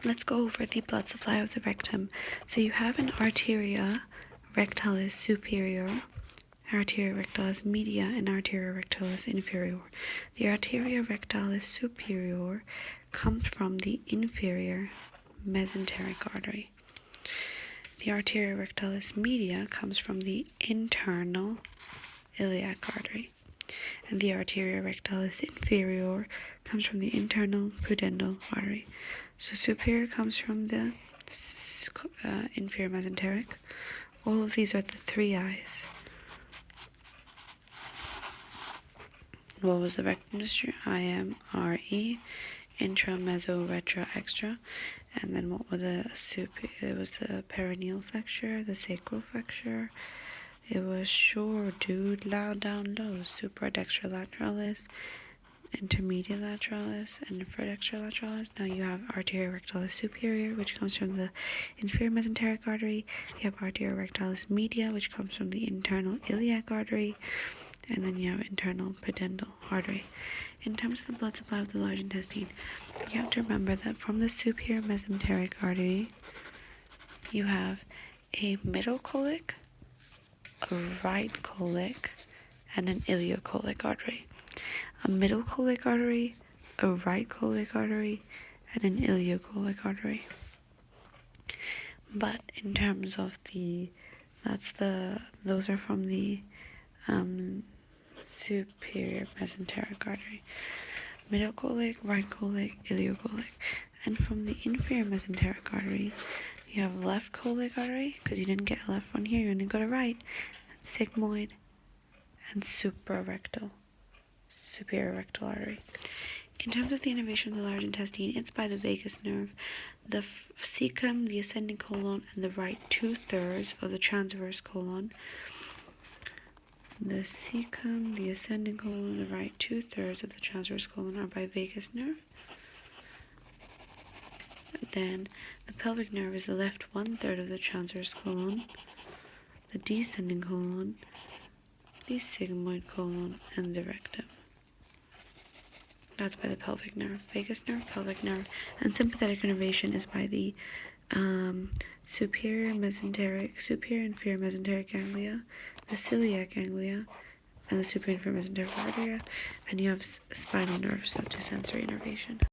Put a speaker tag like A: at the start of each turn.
A: let's go over the blood supply of the rectum. So you have an arteria rectalis superior, arteria rectalis media, and arteria rectalis inferior. The arteria rectalis superior comes from the inferior mesenteric artery. The arteria rectalis media comes from the internal iliac artery. And the arteria rectalis inferior comes from the internal pudendal artery. So superior comes from the inferior mesenteric. All of these are the three eyes. What was the rectum distribution? IMRE, intra, meso, retro, extra. And then what was the it was the perineal flexure, the sacral flexure. It was short, dude, loud, down, low, supradextrolaterales, intermediate lateralis, and infradextrolaterales. Now you have arteria rectalis superior, which comes from the inferior mesenteric artery. You have arteria rectalis media, which comes from the internal iliac artery. And then you have internal pudendal artery. In terms of the blood supply of the large intestine, you have to remember that from the superior mesenteric artery, you have a middle colic, a right colic, and an ileocolic artery. A middle colic artery, a right colic artery, and an ileocolic artery. But in terms of those are from the superior mesenteric artery. Middle colic, right colic, ileocolic. And from the inferior mesenteric artery, you have left colic artery, because you didn't get a left one here, you only got a right, sigmoid, and suprarectal, superior rectal artery. In terms of the innervation of the large intestine, it's by the vagus nerve, the cecum, the ascending colon, and the right 2/3 of the transverse colon. The cecum, the ascending colon, the right 2/3 of the transverse colon are by vagus nerve. Then the pelvic nerve is the left 1/3 of the transverse colon, the descending colon, the sigmoid colon, and the rectum. That's by the pelvic nerve. Vagus nerve, pelvic nerve, and sympathetic innervation is by the superior inferior mesenteric ganglia, the celiac ganglia, and the superior inferior mesenteric arteria, and you have spinal nerve, so to sensory innervation.